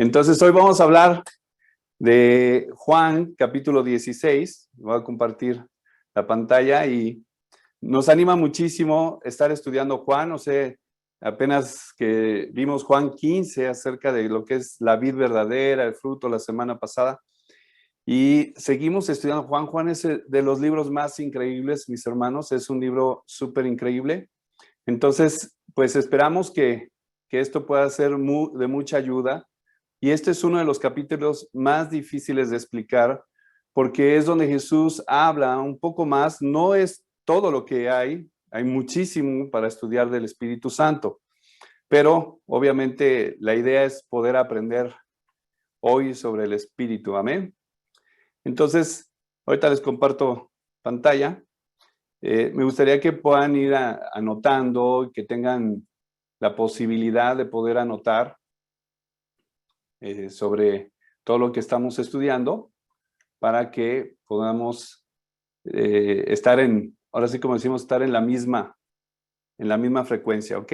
Entonces, hoy vamos a hablar de Juan, capítulo 16. Voy a compartir la pantalla y nos anima muchísimo estar estudiando Juan. No sé, apenas que vimos Juan 15 acerca de lo que es la vid verdadera, el fruto, la semana pasada. Y seguimos estudiando Juan. Juan es de los libros más increíbles, mis hermanos. Es un libro súper increíble. Entonces, pues esperamos que esto pueda ser de mucha ayuda. Y este es uno de los capítulos más difíciles de explicar porque es donde Jesús habla un poco más. No es todo lo que hay muchísimo para estudiar del Espíritu Santo, pero obviamente la idea es poder aprender hoy sobre el Espíritu. Amén. Entonces, ahorita les comparto pantalla. Me gustaría que puedan ir anotando y que tengan la posibilidad de poder anotar sobre todo lo que estamos estudiando para que podamos estar ahora sí como decimos, estar en la misma frecuencia, ¿ok?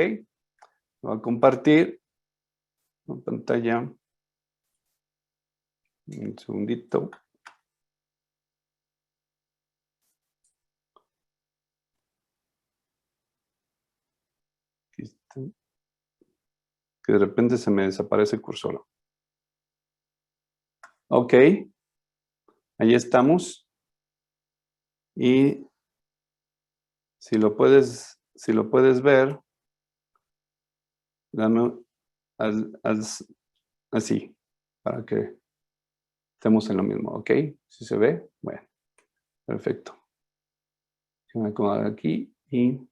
Voy a compartir la pantalla. Un segundito. Aquí está. Que de repente se me desaparece el cursor. Ok. Ahí estamos. Y si lo puedes ver, dame así, para que estemos en lo mismo, ¿ok? ¿Sí se ve? Bueno, perfecto. Voy a acomodar aquí y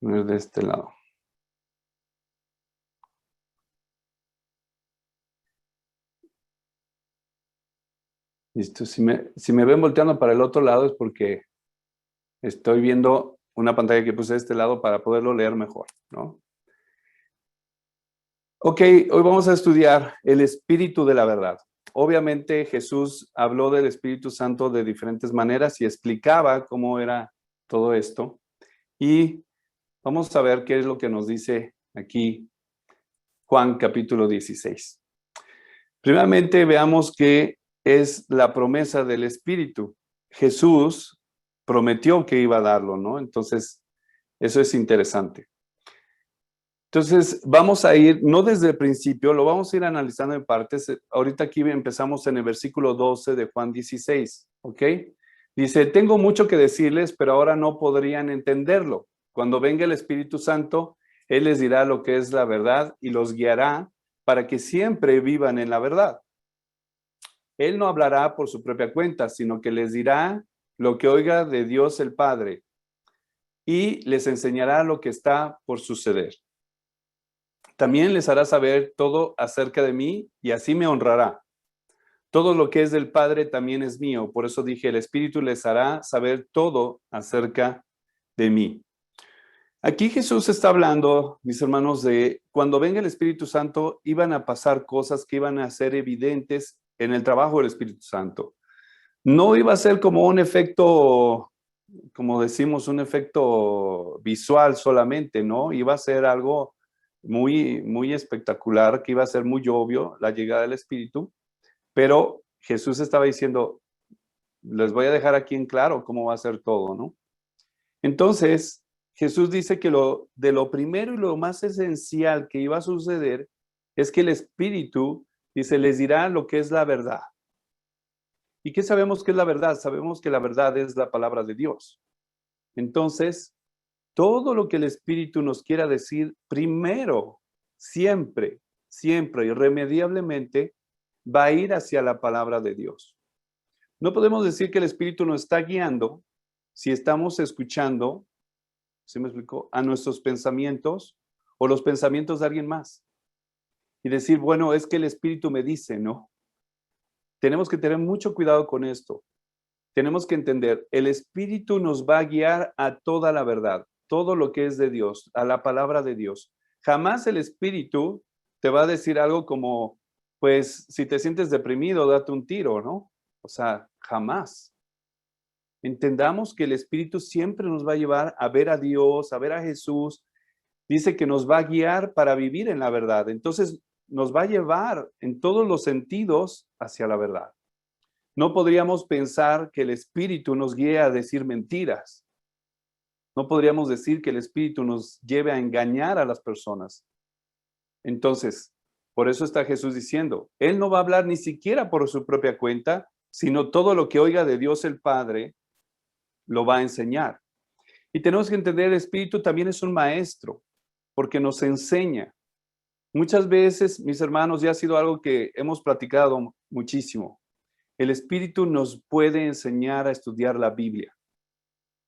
poner de este lado. Listo. Si me ven volteando para el otro lado es porque estoy viendo una pantalla que puse de este lado para poderlo leer mejor, ¿no? Ok, hoy vamos a estudiar el Espíritu de la verdad. Obviamente Jesús habló del Espíritu Santo de diferentes maneras y explicaba cómo era todo esto. Y vamos a ver qué es lo que nos dice aquí Juan capítulo 16. Primeramente veamos que es la promesa del Espíritu. Jesús prometió que iba a darlo, ¿no? Entonces, eso es interesante. Entonces, vamos a ir, no desde el principio, lo vamos a ir analizando en partes. Ahorita aquí empezamos en el versículo 12 de Juan 16, ¿ok? Dice, tengo mucho que decirles, pero ahora no podrían entenderlo. Cuando venga el Espíritu Santo, Él les dirá lo que es la verdad y los guiará para que siempre vivan en la verdad. Él no hablará por su propia cuenta, sino que les dirá lo que oiga de Dios el Padre y les enseñará lo que está por suceder. También les hará saber todo acerca de mí y así me honrará. Todo lo que es del Padre también es mío. Por eso dije, el Espíritu les hará saber todo acerca de mí. Aquí Jesús está hablando, mis hermanos, de cuando venga el Espíritu Santo, iban a pasar cosas que iban a ser evidentes en el trabajo del Espíritu Santo. No iba a ser como un efecto, como decimos, un efecto visual solamente, ¿no? Iba a ser algo muy, muy espectacular, que iba a ser muy obvio la llegada del Espíritu, pero Jesús estaba diciendo, les voy a dejar aquí en claro cómo va a ser todo, ¿no? Entonces, Jesús dice que de lo primero y lo más esencial que iba a suceder es que el Espíritu, dice, les dirá lo que es la verdad. ¿Y qué sabemos que es la verdad? Sabemos que la verdad es la palabra de Dios. Entonces, todo lo que el Espíritu nos quiera decir, primero, siempre, siempre, irremediablemente, va a ir hacia la palabra de Dios. No podemos decir que el Espíritu nos está guiando si estamos escuchando, ¿sí me explico?, a nuestros pensamientos o los pensamientos de alguien más. Y decir, bueno, es que el Espíritu me dice, ¿no? Tenemos que tener mucho cuidado con esto. Tenemos que entender, el Espíritu nos va a guiar a toda la verdad, todo lo que es de Dios, a la palabra de Dios. Jamás el Espíritu te va a decir algo como, pues, si te sientes deprimido, date un tiro, ¿no? O sea, jamás. Entendamos que el Espíritu siempre nos va a llevar a ver a Dios, a ver a Jesús. Dice que nos va a guiar para vivir en la verdad. Entonces, nos va a llevar en todos los sentidos hacia la verdad. No podríamos pensar que el Espíritu nos guíe a decir mentiras. No podríamos decir que el Espíritu nos lleve a engañar a las personas. Entonces, por eso está Jesús diciendo, Él no va a hablar ni siquiera por su propia cuenta, sino todo lo que oiga de Dios el Padre, lo va a enseñar. Y tenemos que entender, el Espíritu también es un maestro, porque nos enseña. Muchas veces, mis hermanos, ya ha sido algo que hemos platicado muchísimo. El Espíritu nos puede enseñar a estudiar la Biblia.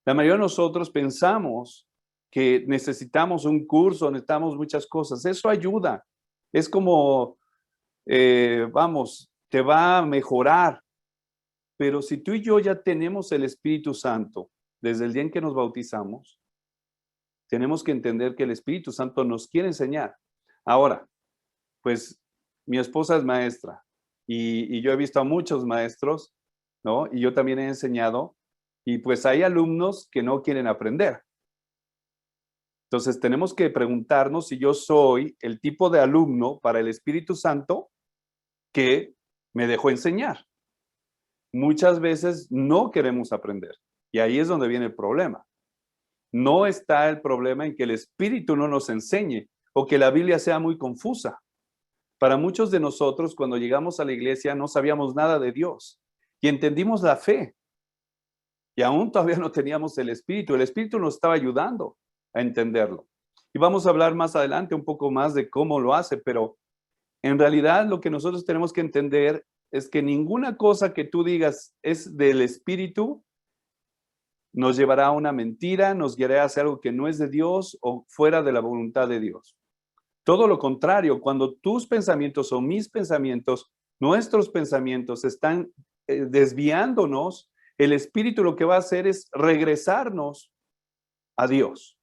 La mayoría de nosotros pensamos que necesitamos un curso, necesitamos muchas cosas. Eso ayuda. Es como, vamos, te va a mejorar. Pero si tú y yo ya tenemos el Espíritu Santo, desde el día en que nos bautizamos, tenemos que entender que el Espíritu Santo nos quiere enseñar. Ahora, pues mi esposa es maestra y yo he visto a muchos maestros, ¿no? Y yo también he enseñado y pues hay alumnos que no quieren aprender. Entonces tenemos que preguntarnos si yo soy el tipo de alumno para el Espíritu Santo que me dejó enseñar. Muchas veces no queremos aprender y ahí es donde viene el problema. No está el problema en que el Espíritu no nos enseñe o que la Biblia sea muy confusa. Para muchos de nosotros, cuando llegamos a la iglesia, no sabíamos nada de Dios y entendimos la fe. Y aún todavía no teníamos el Espíritu. El Espíritu nos estaba ayudando a entenderlo. Y vamos a hablar más adelante un poco más de cómo lo hace, pero en realidad lo que nosotros tenemos que entender es que ninguna cosa que tú digas es del Espíritu nos llevará a una mentira, nos guiará a hacer algo que no es de Dios o fuera de la voluntad de Dios. Todo lo contrario, cuando tus pensamientos o mis pensamientos, nuestros pensamientos están desviándonos, el Espíritu lo que va a hacer es regresarnos a Dios.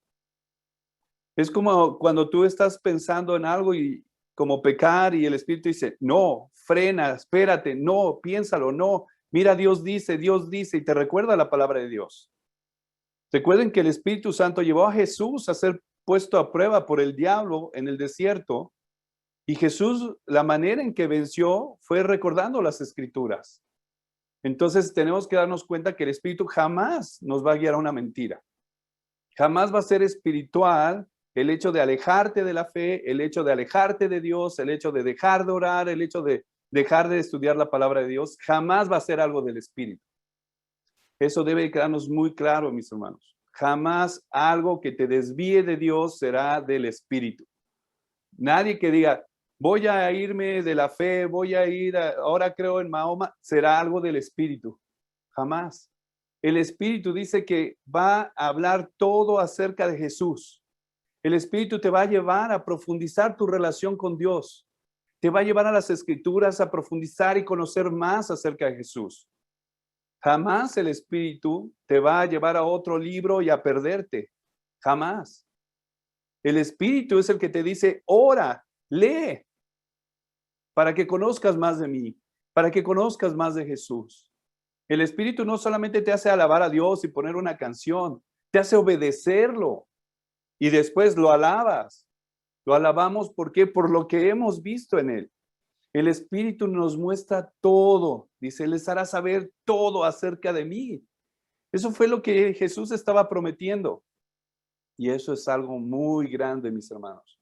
Es como cuando tú estás pensando en algo y como pecar y el Espíritu dice, no, frena, espérate, no, piénsalo, no, mira, Dios dice, y te recuerda la palabra de Dios. Recuerden que el Espíritu Santo llevó a Jesús a ser puesto a prueba por el diablo en el desierto y Jesús, la manera en que venció fue recordando las Escrituras. Entonces tenemos que darnos cuenta que el Espíritu jamás nos va a guiar a una mentira. Jamás va a ser espiritual el hecho de alejarte de la fe, el hecho de alejarte de Dios, el hecho de dejar de orar, el hecho de dejar de estudiar la palabra de Dios, jamás va a ser algo del Espíritu. Eso debe quedarnos muy claro, mis hermanos. Jamás algo que te desvíe de Dios será del Espíritu. Nadie que diga, voy a irme de la fe, ahora creo en Mahoma, será algo del Espíritu. Jamás. El Espíritu dice que va a hablar todo acerca de Jesús. El Espíritu te va a llevar a profundizar tu relación con Dios. Te va a llevar a las Escrituras a profundizar y conocer más acerca de Jesús. Jamás el Espíritu te va a llevar a otro libro y a perderte. Jamás. El Espíritu es el que te dice, ora, lee, para que conozcas más de mí, para que conozcas más de Jesús. El Espíritu no solamente te hace alabar a Dios y poner una canción, te hace obedecerlo y después lo alabas. Lo alabamos, ¿por qué? Por lo que hemos visto en Él. El Espíritu nos muestra todo. Dice, les hará saber todo acerca de mí. Eso fue lo que Jesús estaba prometiendo. Y eso es algo muy grande, mis hermanos.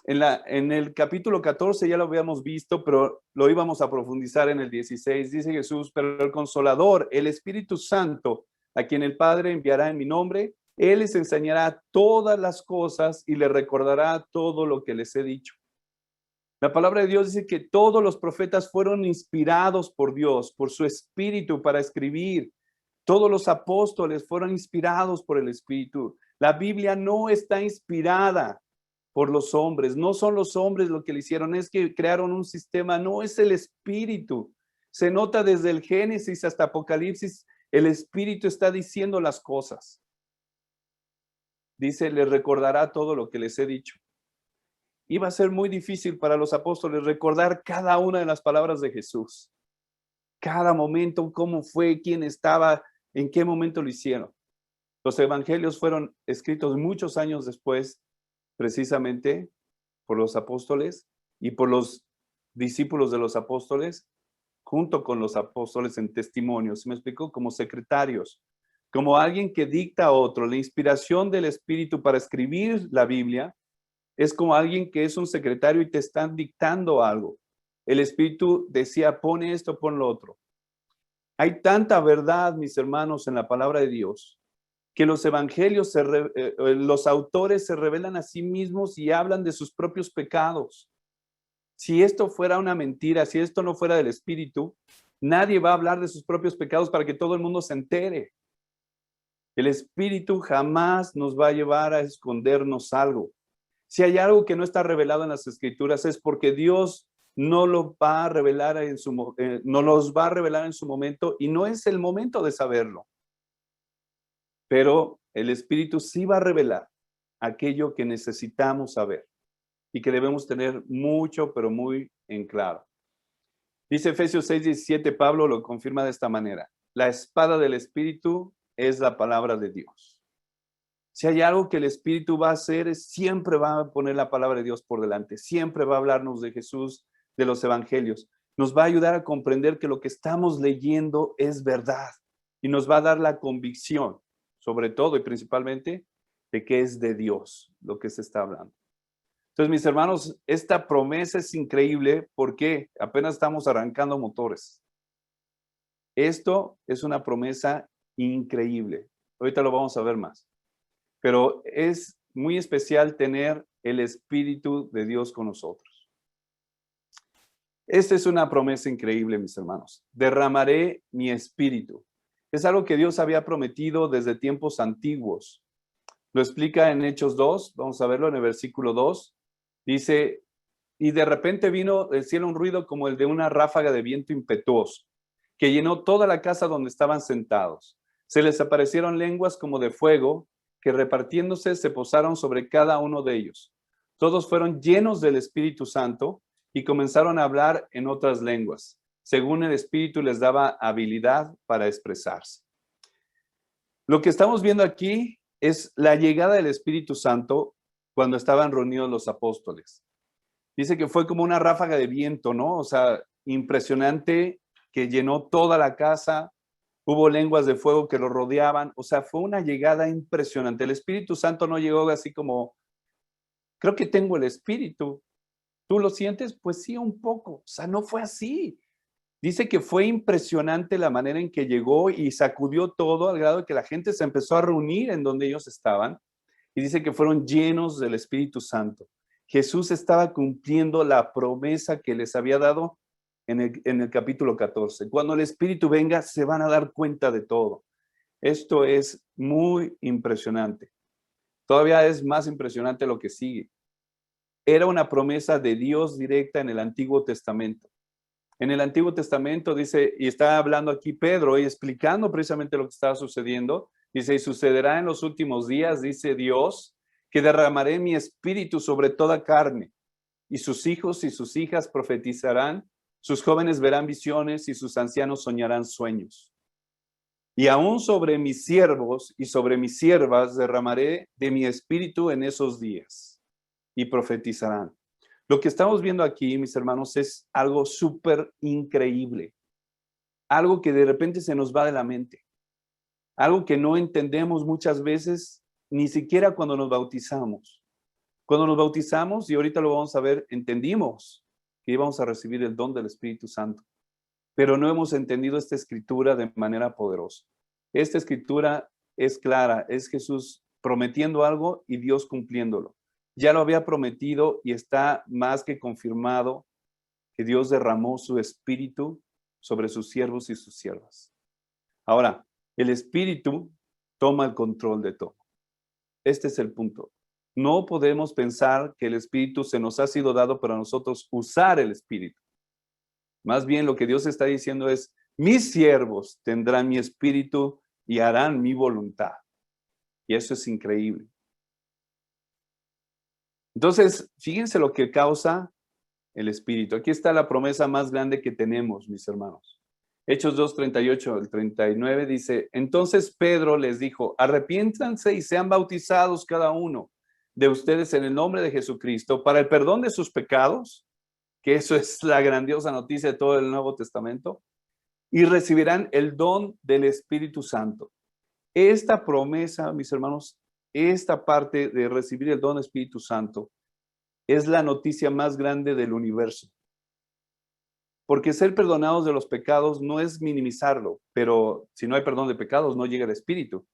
En el capítulo 14 ya lo habíamos visto, pero lo íbamos a profundizar en el 16. Dice Jesús, pero el Consolador, el Espíritu Santo, a quien el Padre enviará en mi nombre, Él les enseñará todas las cosas y les recordará todo lo que les he dicho. La palabra de Dios dice que todos los profetas fueron inspirados por Dios, por su Espíritu para escribir. Todos los apóstoles fueron inspirados por el Espíritu. La Biblia no está inspirada por los hombres. No son los hombres lo que le hicieron, es que crearon un sistema. No, es el Espíritu. Se nota desde el Génesis hasta Apocalipsis, el Espíritu está diciendo las cosas. Dice, les recordará todo lo que les he dicho. Iba a ser muy difícil para los apóstoles recordar cada una de las palabras de Jesús. Cada momento, cómo fue, quién estaba, en qué momento lo hicieron. Los evangelios fueron escritos muchos años después, precisamente por los apóstoles, y por los discípulos de los apóstoles, junto con los apóstoles en testimonio. ¿Sí me explico? Como secretarios, como alguien que dicta a otro. La inspiración del Espíritu para escribir la Biblia es como alguien que es un secretario y te están dictando algo. El Espíritu decía, pone esto, pon lo otro. Hay tanta verdad, mis hermanos, en la palabra de Dios, que los evangelios, los autores se revelan a sí mismos y hablan de sus propios pecados. Si esto fuera una mentira, si esto no fuera del Espíritu, nadie va a hablar de sus propios pecados para que todo el mundo se entere. El Espíritu jamás nos va a llevar a escondernos algo. Si hay algo que no está revelado en las Escrituras es porque Dios no lo va a revelar no los va a revelar en su momento y no es el momento de saberlo. Pero el Espíritu sí va a revelar aquello que necesitamos saber y que debemos tener mucho, pero muy en claro. Dice Efesios 6:17, Pablo lo confirma de esta manera. La espada del Espíritu es la palabra de Dios. Si hay algo que el Espíritu va a hacer, siempre va a poner la palabra de Dios por delante, siempre va a hablarnos de Jesús, de los evangelios. Nos va a ayudar a comprender que lo que estamos leyendo es verdad y nos va a dar la convicción, sobre todo y principalmente, de que es de Dios lo que se está hablando. Entonces, mis hermanos, esta promesa es increíble porque apenas estamos arrancando motores. Esto es una promesa increíble. Ahorita lo vamos a ver más. Pero es muy especial tener el Espíritu de Dios con nosotros. Esta es una promesa increíble, mis hermanos. Derramaré mi Espíritu. Es algo que Dios había prometido desde tiempos antiguos. Lo explica en Hechos 2, vamos a verlo en el versículo 2. Dice, y de repente vino del cielo un ruido como el de una ráfaga de viento impetuoso, que llenó toda la casa donde estaban sentados. Se les aparecieron lenguas como de fuego, que repartiéndose se posaron sobre cada uno de ellos. Todos fueron llenos del Espíritu Santo y comenzaron a hablar en otras lenguas, según el Espíritu les daba habilidad para expresarse. Lo que estamos viendo aquí es la llegada del Espíritu Santo cuando estaban reunidos los apóstoles. Dice que fue como una ráfaga de viento, ¿no? O sea, impresionante, que llenó toda la casa. Hubo lenguas de fuego que lo rodeaban. O sea, fue una llegada impresionante. El Espíritu Santo no llegó así como, creo que tengo el Espíritu. ¿Tú lo sientes? Pues sí, un poco. O sea, no fue así. Dice que fue impresionante la manera en que llegó y sacudió todo al grado de que la gente se empezó a reunir en donde ellos estaban. Y dice que fueron llenos del Espíritu Santo. Jesús estaba cumpliendo la promesa que les había dado en el capítulo 14. Cuando el Espíritu venga, se van a dar cuenta de todo. Esto es muy impresionante. Todavía es más impresionante lo que sigue. Era una promesa de Dios directa en el Antiguo Testamento. En el Antiguo Testamento dice, y está hablando aquí Pedro y explicando precisamente lo que estaba sucediendo, dice, y sucederá en los últimos días, dice Dios, que derramaré mi espíritu sobre toda carne, y sus hijos y sus hijas profetizarán, sus jóvenes verán visiones y sus ancianos soñarán sueños. Y aún sobre mis siervos y sobre mis siervas derramaré de mi espíritu en esos días, y profetizarán. Lo que estamos viendo aquí, mis hermanos, es algo súper increíble. Algo que de repente se nos va de la mente. Algo que no entendemos muchas veces, ni siquiera cuando nos bautizamos. Cuando nos bautizamos, y ahorita lo vamos a ver, entendimos que íbamos a recibir el don del Espíritu Santo. Pero no hemos entendido esta escritura de manera poderosa. Esta escritura es clara, es Jesús prometiendo algo y Dios cumpliéndolo. Ya lo había prometido y está más que confirmado que Dios derramó su espíritu sobre sus siervos y sus siervas. Ahora, el espíritu toma el control de todo. Este es el punto. No podemos pensar que el espíritu se nos ha sido dado para nosotros usar el espíritu. Más bien lo que Dios está diciendo es, mis siervos tendrán mi espíritu y harán mi voluntad. Y eso es increíble. Entonces, fíjense lo que causa el Espíritu. Aquí está la promesa más grande que tenemos, mis hermanos. Hechos 2, 38 al 39 dice, entonces Pedro les dijo, arrepiéntanse y sean bautizados cada uno de ustedes en el nombre de Jesucristo para el perdón de sus pecados que eso es la grandiosa noticia de todo el Nuevo Testamento, y recibirán el don del Espíritu Santo. Esta promesa, mis hermanos, esta parte de recibir el don del Espíritu Santo es la noticia más grande del universo. Porque ser perdonados de los pecados no es minimizarlo, pero si no hay perdón de pecados, no llega el Espíritu.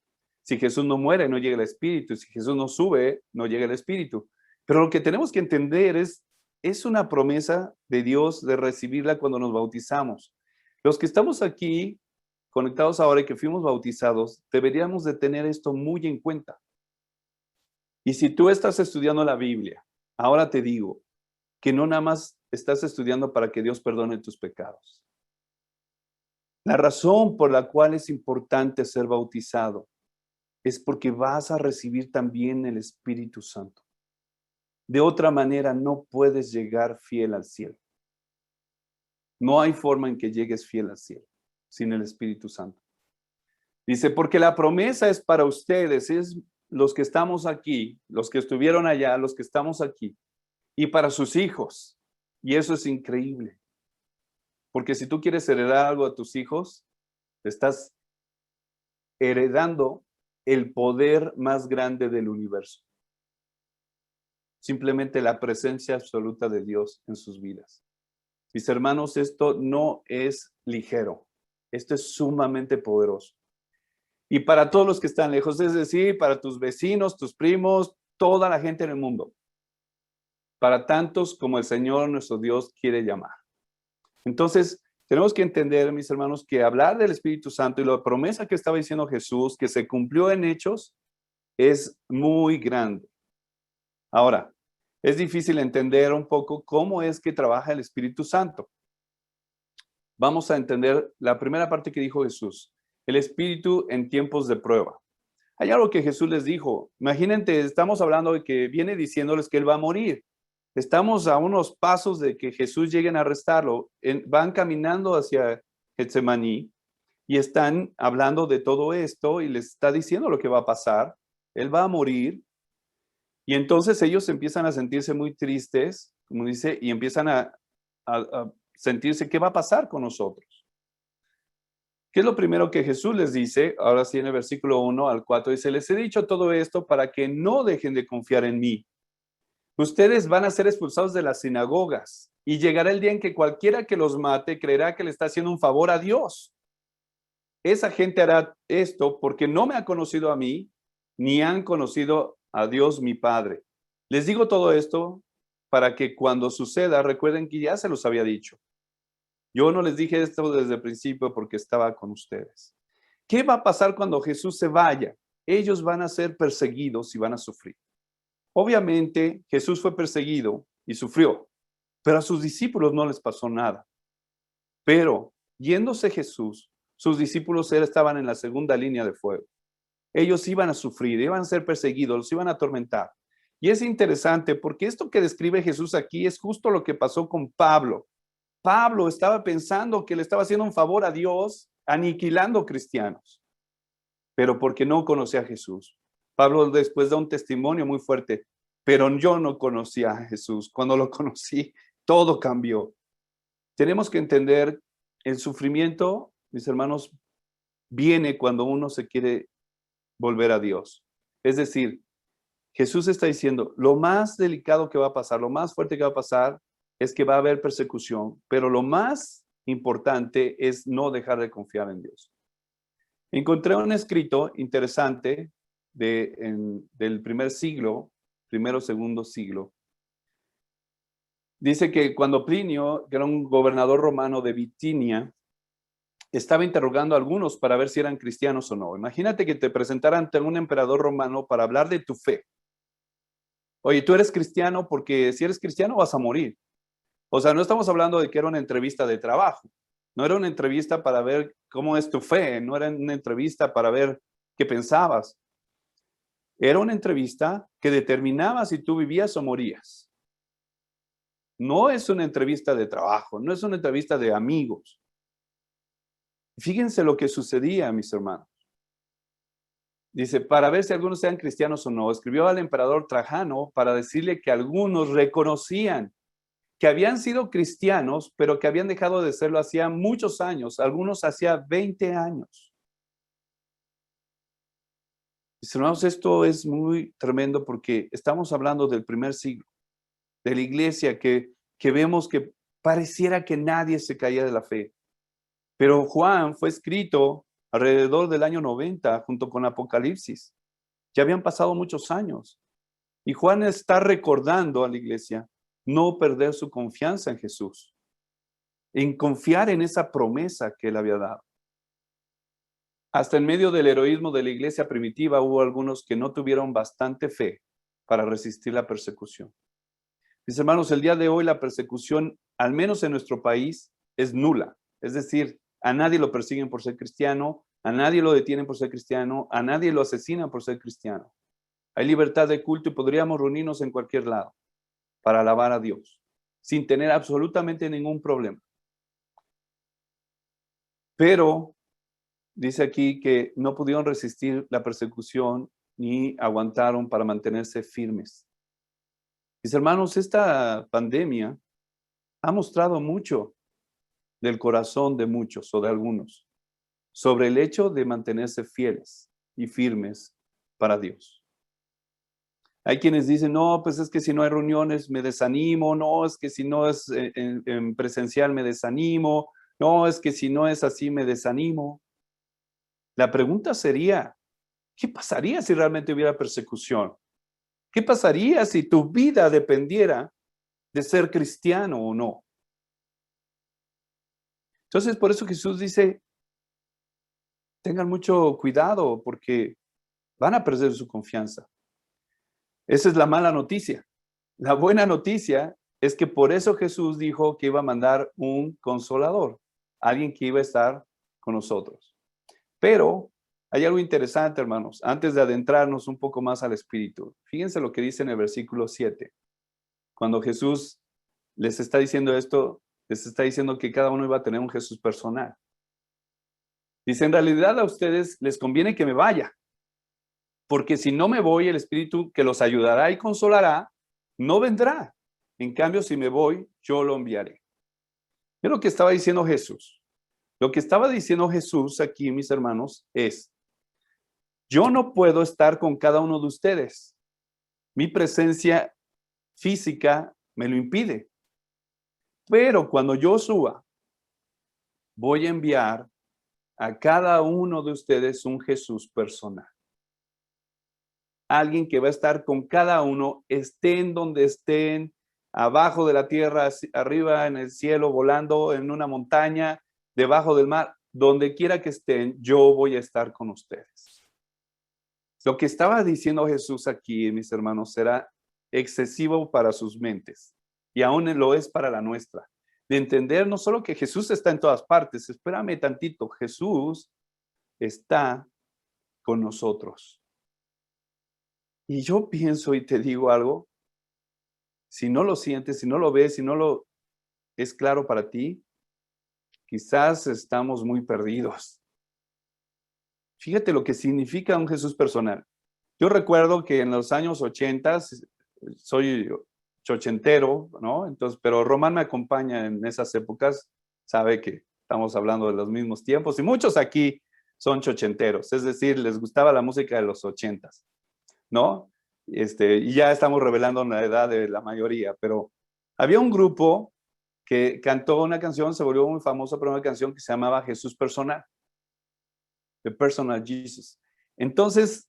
Si Jesús no muere, no llega el Espíritu. Si Jesús no sube, no llega el Espíritu. Pero lo que tenemos que entender es una promesa de Dios de recibirla cuando nos bautizamos. Los que estamos aquí conectados ahora y que fuimos bautizados, deberíamos de tener esto muy en cuenta. Y si tú estás estudiando la Biblia, ahora te digo que no nada más estás estudiando para que Dios perdone tus pecados. La razón por la cual es importante ser bautizado es porque vas a recibir también el Espíritu Santo. De otra manera, no puedes llegar fiel al cielo. No hay forma en que llegues fiel al cielo sin el Espíritu Santo. Dice, porque la promesa es para ustedes, es los que estamos aquí, los que estuvieron allá, los que estamos aquí, y para sus hijos. Y eso es increíble. Porque si tú quieres heredar algo a tus hijos, estás heredando el poder más grande del universo. Simplemente la presencia absoluta de Dios en sus vidas. Mis hermanos, esto no es ligero. Esto es sumamente poderoso. Y para todos los que están lejos, es decir, para tus vecinos, tus primos, toda la gente en el mundo. Para tantos como el Señor nuestro Dios quiere llamar. Entonces, tenemos que entender, mis hermanos, que hablar del Espíritu Santo y la promesa que estaba diciendo Jesús, que se cumplió en hechos, es muy grande. Ahora, es difícil entender un poco cómo es que trabaja el Espíritu Santo. Vamos a entender la primera parte que dijo Jesús, el Espíritu en tiempos de prueba. Hay algo que Jesús les dijo. Imagínate, estamos hablando de que viene diciéndoles que Él va a morir. Estamos a unos pasos de que Jesús lleguen a arrestarlo. Van caminando hacia Getsemaní y están hablando de todo esto y les está diciendo lo que va a pasar. Él va a morir. Y entonces ellos empiezan a sentirse muy tristes, como dice, y empiezan a sentirse, ¿qué va a pasar con nosotros? ¿Qué es lo primero que Jesús les dice? Ahora sí, en el versículo 1 al 4 dice, les he dicho todo esto para que no dejen de confiar en mí. Ustedes van a ser expulsados de las sinagogas y llegará el día en que cualquiera que los mate creerá que le está haciendo un favor a Dios. Esa gente hará esto porque no me ha conocido a mí, ni han conocido a Dios mi Padre. Les digo todo esto para que cuando suceda recuerden que ya se los había dicho. Yo no les dije esto desde el principio porque estaba con ustedes. ¿Qué va a pasar cuando Jesús se vaya? Ellos van a ser perseguidos y van a sufrir. Obviamente Jesús fue perseguido y sufrió, pero a sus discípulos no les pasó nada. Pero yéndose Jesús, sus discípulos estaban en la segunda línea de fuego. Ellos iban a sufrir, iban a ser perseguidos, los iban a atormentar. Y es interesante porque esto que describe Jesús aquí es justo lo que pasó con Pablo. Pablo estaba pensando que le estaba haciendo un favor a Dios, aniquilando cristianos, pero porque no conocía a Jesús. Pablo después da un testimonio muy fuerte, pero yo no conocía a Jesús. Cuando lo conocí, todo cambió. Tenemos que entender, el sufrimiento, mis hermanos, viene cuando uno se quiere volver a Dios. Es decir, Jesús está diciendo, lo más delicado que va a pasar, lo más fuerte que va a pasar es que va a haber persecución, pero lo más importante es no dejar de confiar en Dios. Encontré un escrito interesante del primer siglo, primero, segundo siglo. Dice que cuando Plinio, que era un gobernador romano de Bitinia, estaba interrogando a algunos para ver si eran cristianos o no. Imagínate que te presentaran ante un emperador romano para hablar de tu fe. Oye, tú eres cristiano porque si eres cristiano vas a morir. O sea, no estamos hablando de que era una entrevista de trabajo. No era una entrevista para ver cómo es tu fe. No era una entrevista para ver qué pensabas. Era una entrevista que determinaba si tú vivías o morías. No es una entrevista de trabajo, no es una entrevista de amigos. Fíjense lo que sucedía, mis hermanos. Dice, para ver si algunos sean cristianos o no, escribió al emperador Trajano para decirle que algunos reconocían que habían sido cristianos, pero que habían dejado de serlo hacía muchos años, algunos hacía 20 años. Mis hermanos, esto es muy tremendo porque estamos hablando del primer siglo, de la iglesia que vemos que pareciera que nadie se caía de la fe. Pero Juan fue escrito alrededor del año 90 junto con Apocalipsis. Ya habían pasado muchos años. Y Juan está recordando a la iglesia no perder su confianza en Jesús, en confiar en esa promesa que él había dado. Hasta en medio del heroísmo de la iglesia primitiva hubo algunos que no tuvieron bastante fe para resistir la persecución. Mis hermanos, el día de hoy la persecución, al menos en nuestro país, es nula. Es decir, a nadie lo persiguen por ser cristiano, a nadie lo detienen por ser cristiano, a nadie lo asesinan por ser cristiano. Hay libertad de culto y podríamos reunirnos en cualquier lado para alabar a Dios, sin tener absolutamente ningún problema. Pero dice aquí que no pudieron resistir la persecución ni aguantaron para mantenerse firmes. Mis hermanos, esta pandemia ha mostrado mucho del corazón de muchos o de algunos sobre el hecho de mantenerse fieles y firmes para Dios. Hay quienes dicen, no, pues es que si no hay reuniones me desanimo, no, es que si no es en presencial me desanimo, no, es que si no es así me desanimo. La pregunta sería, ¿qué pasaría si realmente hubiera persecución? ¿Qué pasaría si tu vida dependiera de ser cristiano o no? Entonces, por eso Jesús dice, tengan mucho cuidado porque van a perder su confianza. Esa es la mala noticia. La buena noticia es que por eso Jesús dijo que iba a mandar un consolador, alguien que iba a estar con nosotros. Pero hay algo interesante, hermanos, antes de adentrarnos un poco más al Espíritu. Fíjense lo que dice en el versículo 7. Cuando Jesús les está diciendo esto, les está diciendo que cada uno iba a tener un Jesús personal. Dice, en realidad a ustedes les conviene que me vaya, porque si no me voy, el Espíritu que los ayudará y consolará, no vendrá. En cambio, si me voy, yo lo enviaré. Es lo que estaba diciendo Jesús. Lo que estaba diciendo Jesús aquí, mis hermanos, es, yo no puedo estar con cada uno de ustedes. Mi presencia física me lo impide. Pero cuando yo suba, voy a enviar a cada uno de ustedes un Jesús personal. Alguien que va a estar con cada uno, estén donde estén, abajo de la tierra, arriba en el cielo, volando en una montaña, debajo del mar, donde quiera que estén, yo voy a estar con ustedes. Lo que estaba diciendo Jesús aquí, mis hermanos, era excesivo para sus mentes y aún lo es para la nuestra. De entender no solo que Jesús está en todas partes, espérame tantito, Jesús está con nosotros. Y yo pienso y te digo algo, si no lo sientes, si no lo ves, si no lo es claro para ti, quizás estamos muy perdidos. Fíjate lo que significa un Jesús personal. Yo recuerdo que en los años 80, soy chochentero, ¿no? Entonces, pero Román me acompaña en esas épocas, sabe que estamos hablando de los mismos tiempos y muchos aquí son chochenteros, es decir, les gustaba la música de los 80s, ¿no? Y ya estamos revelando la edad de la mayoría, pero había un grupo que cantó una canción, se volvió muy famosa por una canción que se llamaba Jesús Personal, The Personal Jesus. Entonces,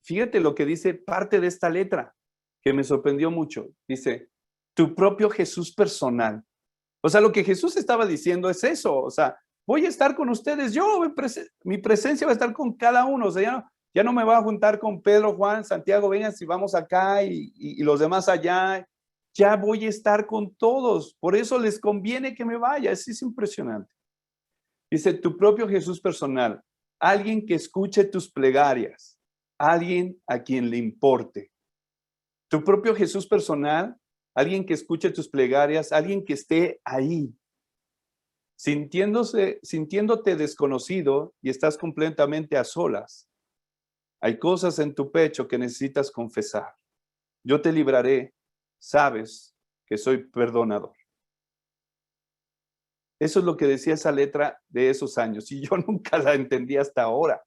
fíjate lo que dice parte de esta letra, que me sorprendió mucho. Dice, tu propio Jesús personal. O sea, lo que Jesús estaba diciendo es eso. O sea, voy a estar con ustedes. Mi presencia va a estar con cada uno. O sea, ya no me va a juntar con Pedro, Juan, Santiago, vengan si vamos acá y los demás allá. Ya voy a estar con todos. Por eso les conviene que me vaya. Es impresionante. Dice, tu propio Jesús personal. Alguien que escuche tus plegarias. Alguien a quien le importe. Tu propio Jesús personal, alguien que escuche tus plegarias, alguien que esté ahí, sintiéndote desconocido y estás completamente a solas. Hay cosas en tu pecho que necesitas confesar. Yo te libraré, sabes que soy perdonador. Eso es lo que decía esa letra de esos años, y yo nunca la entendí hasta ahora.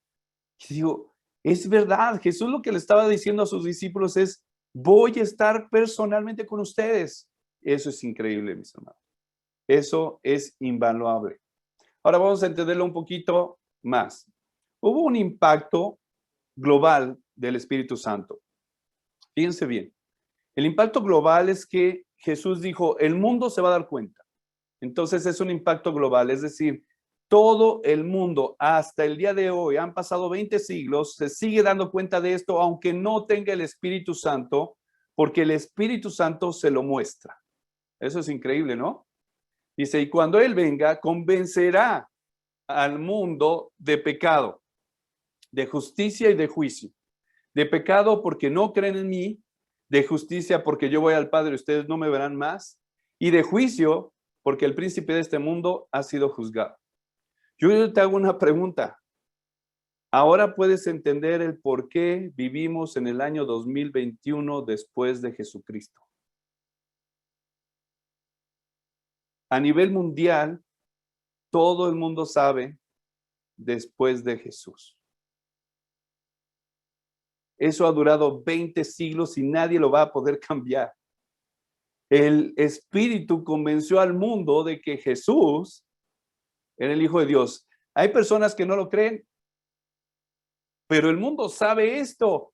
Y digo, es verdad, Jesús lo que le estaba diciendo a sus discípulos es, voy a estar personalmente con ustedes. Eso es increíble, mis hermanos. Eso es invaluable. Ahora vamos a entenderlo un poquito más. Hubo un impacto global del Espíritu Santo. Fíjense bien. El impacto global es que Jesús dijo, el mundo se va a dar cuenta. Entonces es un impacto global, es decir, todo el mundo hasta el día de hoy, han pasado 20 siglos, se sigue dando cuenta de esto, aunque no tenga el Espíritu Santo, porque el Espíritu Santo se lo muestra. Eso es increíble, ¿no? Dice, y cuando Él venga, convencerá al mundo de pecado, de justicia y de juicio. De pecado porque no creen en mí, de justicia porque yo voy al Padre y ustedes no me verán más, y de juicio porque el príncipe de este mundo ha sido juzgado. Yo te hago una pregunta. Ahora puedes entender el por qué vivimos en el año 2021 después de Jesucristo. A nivel mundial, todo el mundo sabe después de Jesús. Eso ha durado 20 siglos y nadie lo va a poder cambiar. El Espíritu convenció al mundo de que Jesús era el Hijo de Dios. Hay personas que no lo creen, pero el mundo sabe esto.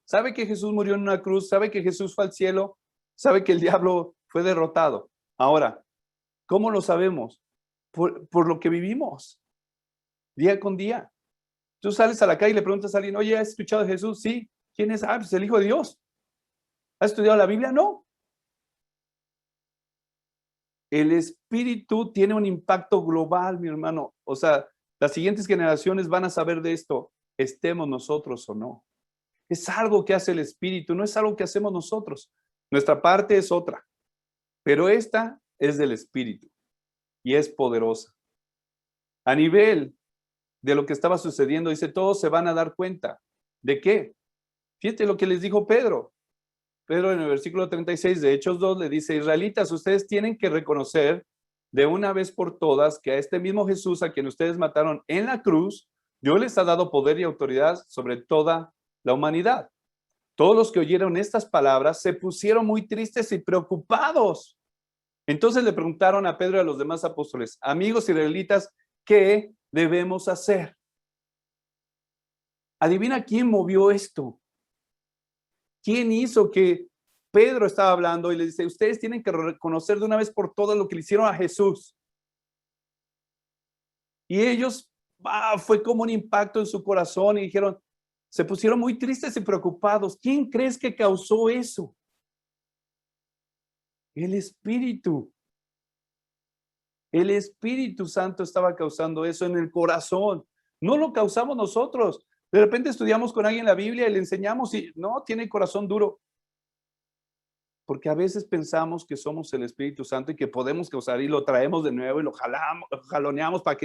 Sabe que Jesús murió en una cruz, sabe que Jesús fue al cielo, sabe que el diablo fue derrotado. Ahora, ¿cómo lo sabemos? Por lo que vivimos, día con día. Tú sales a la calle y le preguntas a alguien, oye, ¿has escuchado de Jesús? Sí. ¿Quién es? Ah, pues el Hijo de Dios. ¿Has estudiado la Biblia? No. El Espíritu tiene un impacto global, mi hermano. O sea, las siguientes generaciones van a saber de esto, estemos nosotros o no. Es algo que hace el Espíritu, no es algo que hacemos nosotros. Nuestra parte es otra, pero esta es del Espíritu y es poderosa. A nivel de lo que estaba sucediendo, dice, todos se van a dar cuenta. ¿De qué? Fíjate lo que les dijo Pedro. Pedro en el versículo 36 de Hechos 2 le dice, israelitas, ustedes tienen que reconocer de una vez por todas que a este mismo Jesús a quien ustedes mataron en la cruz, Dios les ha dado poder y autoridad sobre toda la humanidad. Todos los que oyeron estas palabras se pusieron muy tristes y preocupados. Entonces le preguntaron a Pedro y a los demás apóstoles, amigos israelitas, ¿qué debemos hacer? Adivina quién movió esto. ¿Quién hizo que Pedro estaba hablando y le dice, ustedes tienen que reconocer de una vez por todas lo que le hicieron a Jesús? Y ellos, fue como un impacto en su corazón y dijeron, se pusieron muy tristes y preocupados. ¿Quién crees que causó eso? El Espíritu. El Espíritu Santo estaba causando eso en el corazón. No lo causamos nosotros. De repente estudiamos con alguien la Biblia y le enseñamos y no, tiene corazón duro. Porque a veces pensamos que somos el Espíritu Santo y que podemos causar y lo traemos de nuevo y lo jaloneamos para que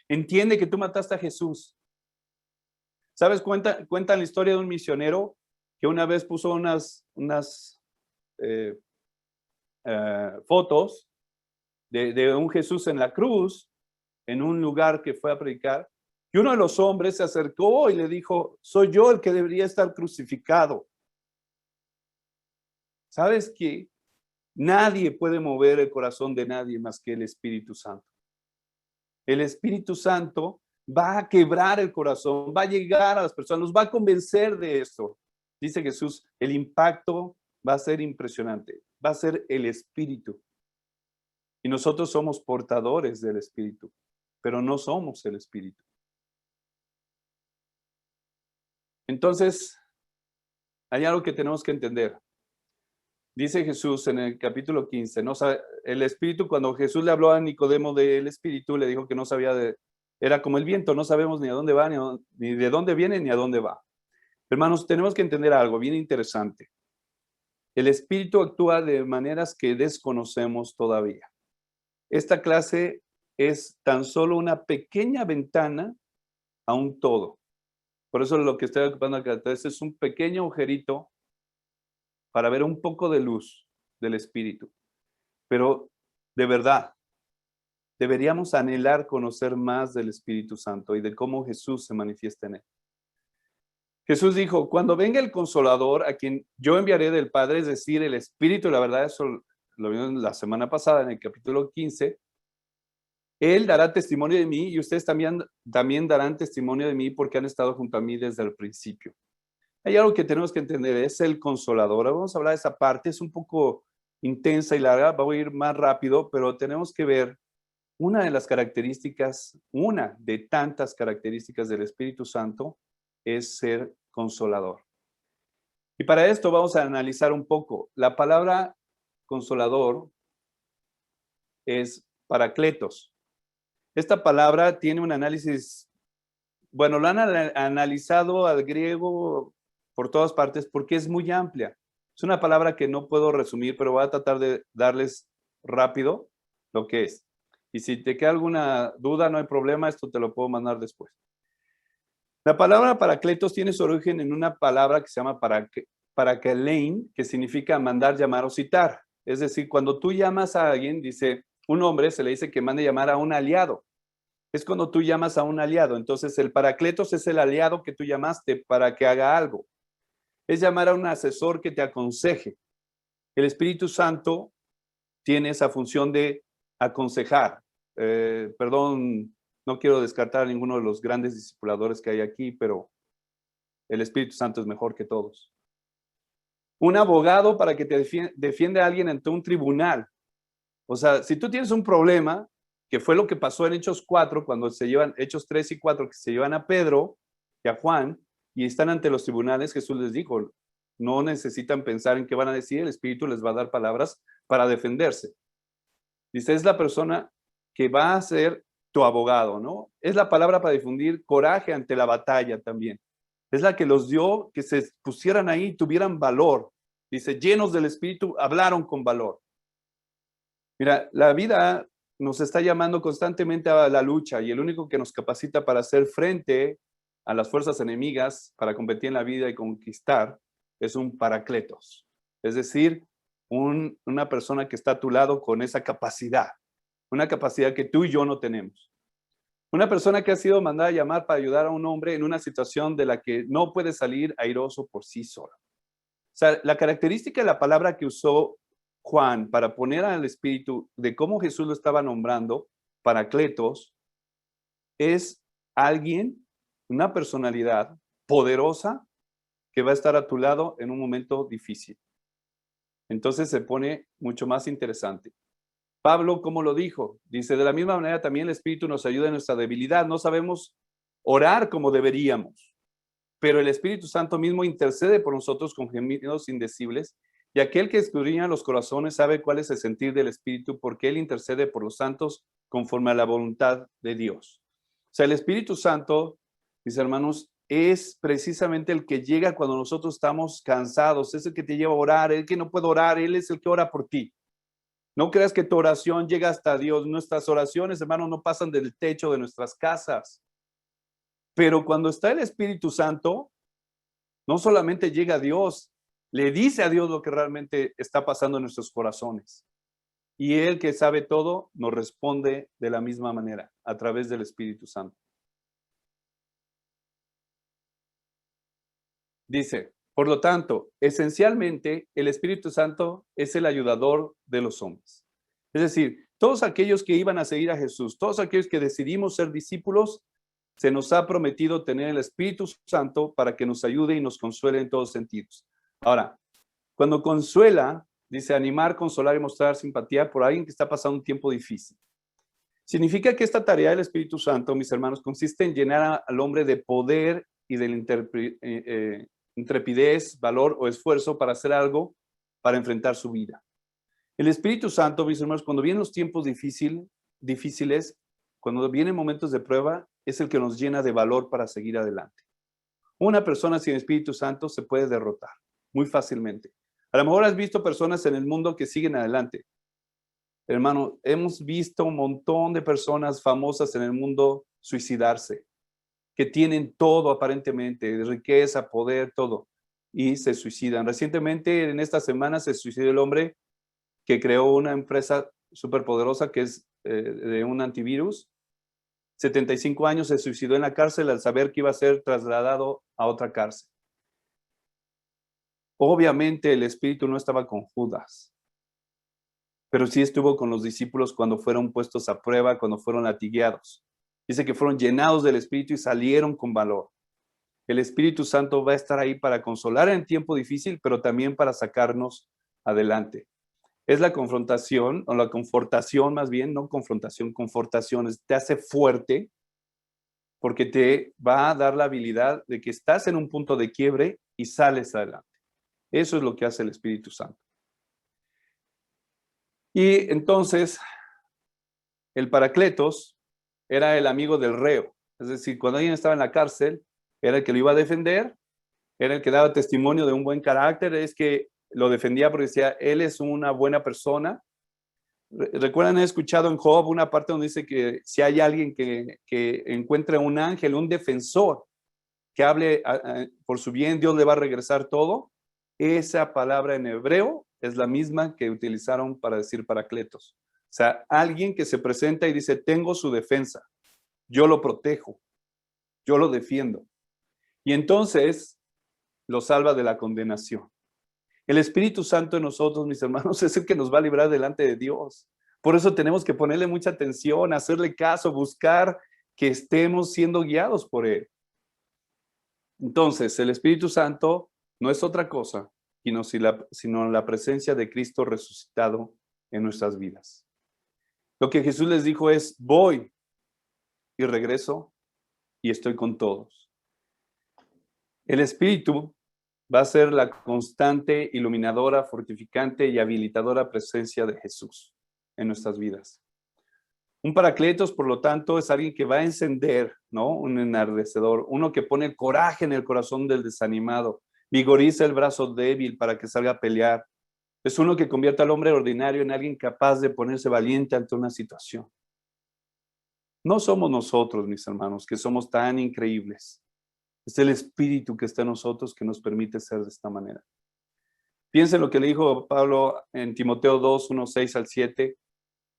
entiende que tú mataste a Jesús. ¿Sabes? Cuentan la historia de un misionero que una vez puso unas fotos de un Jesús en la cruz, en un lugar que fue a predicar, y uno de los hombres se acercó y le dijo, soy yo el que debería estar crucificado. ¿Sabes qué? Nadie puede mover el corazón de nadie más que el Espíritu Santo. El Espíritu Santo va a quebrar el corazón, va a llegar a las personas, los va a convencer de esto. Dice Jesús, el impacto va a ser impresionante, va a ser el Espíritu. Y nosotros somos portadores del Espíritu, pero no somos el Espíritu. Entonces, hay algo que tenemos que entender. Dice Jesús en el capítulo 15, no sabe, el Espíritu, cuando Jesús le habló a Nicodemo del Espíritu, le dijo que no sabía era como el viento, no sabemos ni a dónde va, ni de dónde viene, ni a dónde va. Hermanos, tenemos que entender algo bien interesante. El Espíritu actúa de maneras que desconocemos todavía. Esta clase es tan solo una pequeña ventana a un todo. Por eso lo que estoy ocupando acá es un pequeño agujerito para ver un poco de luz. del Espíritu. Pero de verdad, deberíamos anhelar conocer más del Espíritu Santo y de cómo Jesús se manifiesta en él. Jesús dijo, cuando venga el Consolador, a quien yo enviaré del Padre, es decir, el Espíritu, la verdad, eso lo vimos la semana pasada en el capítulo 15, Él dará testimonio de mí y ustedes también darán testimonio de mí porque han estado junto a mí desde el principio. Hay algo que tenemos que entender, es el Consolador. Vamos a hablar de esa parte, es un poco intensa y larga, voy a ir más rápido, pero tenemos que ver una de las características, una de tantas características del Espíritu Santo es ser consolador. Y para esto vamos a analizar un poco. La palabra consolador es paracletos. Esta palabra tiene un análisis, bueno, lo han analizado al griego por todas partes porque es muy amplia. Es una palabra que no puedo resumir, pero voy a tratar de darles rápido lo que es. Y si te queda alguna duda, no hay problema, esto te lo puedo mandar después. La palabra paracletos tiene su origen en una palabra que se llama parakelein, que significa mandar, llamar o citar. Es decir, cuando tú llamas a alguien, dice, un hombre se le dice que mande llamar a un aliado. Es cuando tú llamas a un aliado. Entonces, el paracletos es el aliado que tú llamaste para que haga algo. Es llamar a un asesor que te aconseje. El Espíritu Santo tiene esa función de aconsejar. Perdón, no quiero descartar a ninguno de los grandes discipuladores que hay aquí, pero el Espíritu Santo es mejor que todos. Un abogado para que te defienda a alguien ante un tribunal. O sea, si tú tienes un problema, que fue lo que pasó en Hechos 4, cuando se llevan, Hechos 3 y 4, que se llevan a Pedro y a Juan, y están ante los tribunales, Jesús les dijo, no necesitan pensar en qué van a decir, el Espíritu les va a dar palabras para defenderse. Dice, es la persona que va a ser tu abogado, ¿no? Es la palabra para difundir coraje ante la batalla también. Es la que los dio que se pusieran ahí, tuvieran valor. Dice, llenos del Espíritu, hablaron con valor. Mira, la vida nos está llamando constantemente a la lucha y el único que nos capacita para hacer frente a las fuerzas enemigas, para competir en la vida y conquistar, es un paracletos. Es decir, una persona que está a tu lado con esa capacidad, una capacidad que tú y yo no tenemos. Una persona que ha sido mandada a llamar para ayudar a un hombre en una situación de la que no puede salir airoso por sí solo. O sea, la característica de la palabra que usó Juan para poner al Espíritu de cómo Jesús lo estaba nombrando, paracletos, es alguien, una personalidad poderosa que va a estar a tu lado en un momento difícil. Entonces se pone mucho más interesante. Pablo, ¿cómo lo dijo? Dice, de la misma manera también el Espíritu nos ayuda en nuestra debilidad. No sabemos orar como deberíamos, pero el Espíritu Santo mismo intercede por nosotros con gemidos indecibles, y aquel que escudriña los corazones sabe cuál es el sentir del Espíritu, porque Él intercede por los santos conforme a la voluntad de Dios. O sea, el Espíritu Santo, mis hermanos, es precisamente el que llega cuando nosotros estamos cansados, es el que te lleva a orar, el que no puede orar, Él es el que ora por ti. No creas que tu oración llega hasta Dios. Nuestras oraciones, hermanos, no pasan del techo de nuestras casas. Pero cuando está el Espíritu Santo, no solamente llega a Dios, le dice a Dios lo que realmente está pasando en nuestros corazones. Y Él, que sabe todo, nos responde de la misma manera, a través del Espíritu Santo. Dice, por lo tanto, esencialmente, el Espíritu Santo es el ayudador de los hombres. Es decir, todos aquellos que iban a seguir a Jesús, todos aquellos que decidimos ser discípulos, se nos ha prometido tener el Espíritu Santo para que nos ayude y nos consuele en todos sentidos. Ahora, cuando consuela, dice animar, consolar y mostrar simpatía por alguien que está pasando un tiempo difícil. Significa que esta tarea del Espíritu Santo, mis hermanos, consiste en llenar al hombre de poder y de intrepidez, valor o esfuerzo para hacer algo para enfrentar su vida. El Espíritu Santo, mis hermanos, cuando vienen los tiempos difíciles, cuando vienen momentos de prueba, es el que nos llena de valor para seguir adelante. Una persona sin Espíritu Santo se puede derrotar muy fácilmente. A lo mejor has visto personas en el mundo que siguen adelante. Hermano, hemos visto un montón de personas famosas en el mundo suicidarse, que tienen todo aparentemente, riqueza, poder, todo, y se suicidan. Recientemente, en esta semana, se suicidó el hombre que creó una empresa súper poderosa que es de un antivirus. 75 años, se suicidó en la cárcel al saber que iba a ser trasladado a otra cárcel. Obviamente el Espíritu no estaba con Judas, pero sí estuvo con los discípulos cuando fueron puestos a prueba, cuando fueron latigueados. Dice que fueron llenados del Espíritu y salieron con valor. El Espíritu Santo va a estar ahí para consolar en tiempo difícil, pero también para sacarnos adelante. Es la confrontación, o la confortación más bien, no confrontación, confortación, te hace fuerte porque te va a dar la habilidad de que estás en un punto de quiebre y sales adelante. Eso es lo que hace el Espíritu Santo. Y entonces, el Paracletos era el amigo del reo. Es decir, cuando alguien estaba en la cárcel, era el que lo iba a defender, era el que daba testimonio de un buen carácter, es que lo defendía porque decía, él es una buena persona. Recuerdan, he escuchado en Job una parte donde dice que si hay alguien que encuentre un ángel, un defensor, que hable por su bien, Dios le va a regresar todo. Esa palabra en hebreo es la misma que utilizaron para decir Paracletos. O sea, alguien que se presenta y dice, tengo su defensa, yo lo protejo, yo lo defiendo. Y entonces lo salva de la condenación. El Espíritu Santo en nosotros, mis hermanos, es el que nos va a librar delante de Dios. Por eso tenemos que ponerle mucha atención, hacerle caso, buscar que estemos siendo guiados por Él. Entonces, el Espíritu Santo no es otra cosa, sino la presencia de Cristo resucitado en nuestras vidas. Lo que Jesús les dijo es, voy y regreso y estoy con todos. El Espíritu va a ser la constante, iluminadora, fortificante y habilitadora presencia de Jesús en nuestras vidas. Un paracletos, por lo tanto, es alguien que va a encender, ¿no? Un enardecedor, uno que pone coraje en el corazón del desanimado, vigoriza el brazo débil para que salga a pelear. Es uno que convierte al hombre ordinario en alguien capaz de ponerse valiente ante una situación. No somos nosotros, mis hermanos, que somos tan increíbles. Es el Espíritu que está en nosotros que nos permite ser de esta manera. Piensen lo que le dijo Pablo en Timoteo 2, 1, 6 al 7.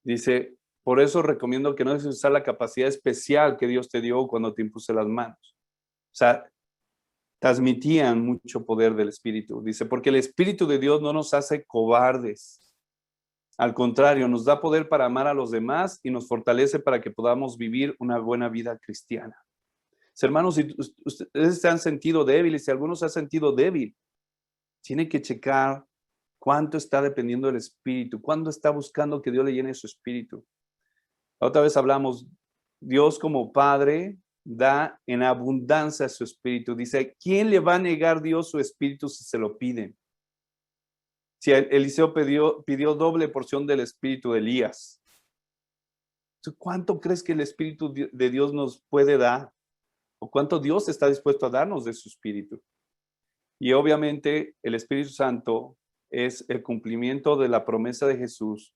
Dice, por eso recomiendo que no dejes usar la capacidad especial que Dios te dio cuando te impuse las manos. O sea, transmitían mucho poder del Espíritu. Dice, porque el Espíritu de Dios no nos hace cobardes. Al contrario, nos da poder para amar a los demás y nos fortalece para que podamos vivir una buena vida cristiana. Hermanos, si ustedes se han sentido débiles, si algunos se han sentido débil, tiene que checar cuánto está dependiendo del Espíritu, cuándo está buscando que Dios le llene su Espíritu. La otra vez hablamos, Dios como Padre da en abundancia su Espíritu. Dice, ¿quién le va a negar Dios su Espíritu si se lo piden? Si Eliseo pidió doble porción del Espíritu de Elías, ¿cuánto crees que el Espíritu de Dios nos puede dar? ¿O cuánto Dios está dispuesto a darnos de su Espíritu? Y obviamente el Espíritu Santo es el cumplimiento de la promesa de Jesús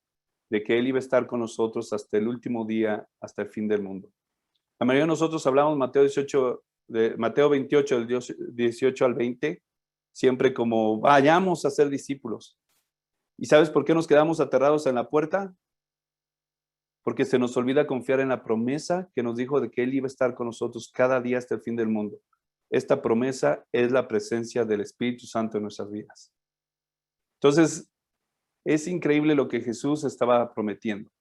de que Él iba a estar con nosotros hasta el último día, hasta el fin del mundo. La mayoría de nosotros hablamos Mateo 28, del 18 al 20, siempre como vayamos a ser discípulos. ¿Y sabes por qué nos quedamos aterrados en la puerta? Porque se nos olvida confiar en la promesa que nos dijo de que Él iba a estar con nosotros cada día hasta el fin del mundo. Esta promesa es la presencia del Espíritu Santo en nuestras vidas. Entonces, es increíble lo que Jesús estaba prometiendo.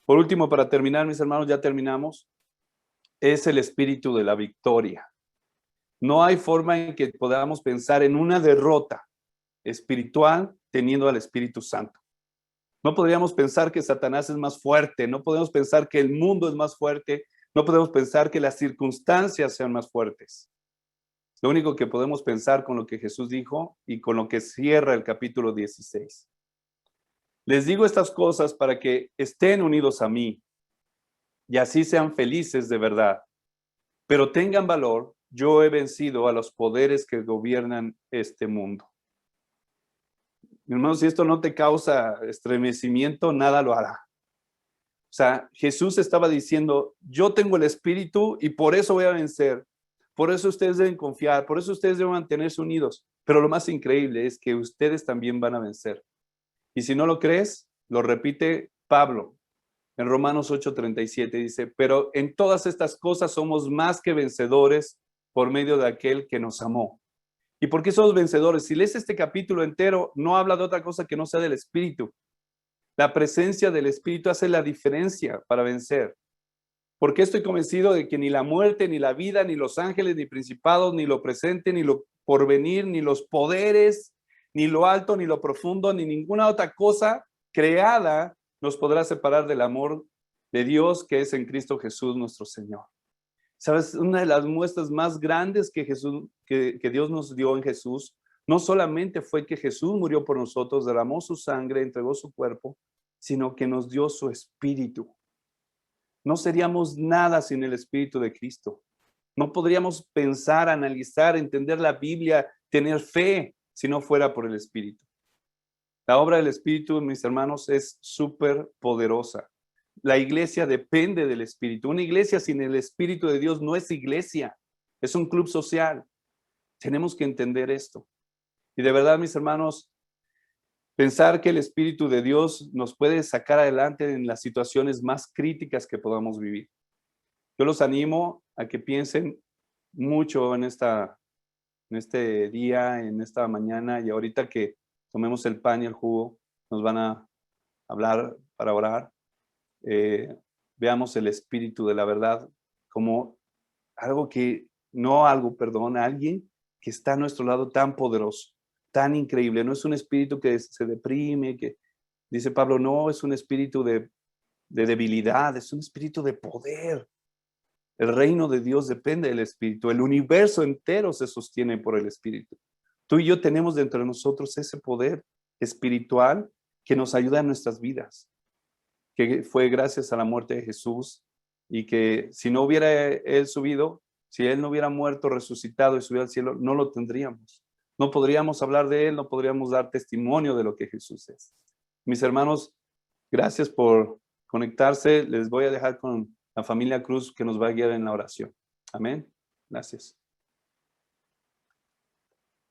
Por último, para terminar, mis hermanos, ya terminamos, es el espíritu de la victoria. No hay forma en que podamos pensar en una derrota espiritual teniendo al Espíritu Santo. No podríamos pensar que Satanás es más fuerte, no podemos pensar que el mundo es más fuerte, no podemos pensar que las circunstancias sean más fuertes. Lo único que podemos pensar con lo que Jesús dijo y con lo que cierra el capítulo 16. Les digo estas cosas para que estén unidos a mí y así sean felices de verdad. Pero tengan valor, yo he vencido a los poderes que gobiernan este mundo. Mi hermano, si esto no te causa estremecimiento, nada lo hará. O sea, Jesús estaba diciendo, yo tengo el Espíritu y por eso voy a vencer. Por eso ustedes deben confiar, por eso ustedes deben mantenerse unidos. Pero lo más increíble es que ustedes también van a vencer. Y si no lo crees, lo repite Pablo en Romanos 8:37, dice, pero en todas estas cosas somos más que vencedores por medio de aquel que nos amó. ¿Y por qué somos vencedores? Si lees este capítulo entero, no habla de otra cosa que no sea del Espíritu. La presencia del Espíritu hace la diferencia para vencer. Porque estoy convencido de que ni la muerte, ni la vida, ni los ángeles, ni principados, ni lo presente, ni lo porvenir, ni los poderes, ni lo alto, ni lo profundo, ni ninguna otra cosa creada nos podrá separar del amor de Dios que es en Cristo Jesús nuestro Señor. ¿Sabes? Una de las muestras más grandes que Dios nos dio en Jesús, no solamente fue que Jesús murió por nosotros, derramó su sangre, entregó su cuerpo, sino que nos dio su Espíritu. No seríamos nada sin el Espíritu de Cristo. No podríamos pensar, analizar, entender la Biblia, tener fe, si no fuera por el Espíritu. La obra del Espíritu, mis hermanos, es súper poderosa. La iglesia depende del Espíritu. Una iglesia sin el Espíritu de Dios no es iglesia, es un club social. Tenemos que entender esto. Y de verdad, mis hermanos, pensar que el Espíritu de Dios nos puede sacar adelante en las situaciones más críticas que podamos vivir. Yo los animo a que piensen mucho en este día, en esta mañana, y ahorita que tomemos el pan y el jugo, nos van a hablar para orar. Veamos el Espíritu de la verdad como alguien que está a nuestro lado tan poderoso, tan increíble. No es un espíritu que se deprime, que dice Pablo, no, es un espíritu de debilidad, es un espíritu de poder. El reino de Dios depende del Espíritu. El universo entero se sostiene por el Espíritu. Tú y yo tenemos dentro de nosotros ese poder espiritual que nos ayuda en nuestras vidas, que fue gracias a la muerte de Jesús, y que si no hubiera Él subido, si Él no hubiera muerto, resucitado y subido al cielo, no lo tendríamos. No podríamos hablar de Él, no podríamos dar testimonio de lo que Jesús es. Mis hermanos, gracias por conectarse. Les voy a dejar con la familia Cruz que nos va a guiar en la oración. Amén. Gracias.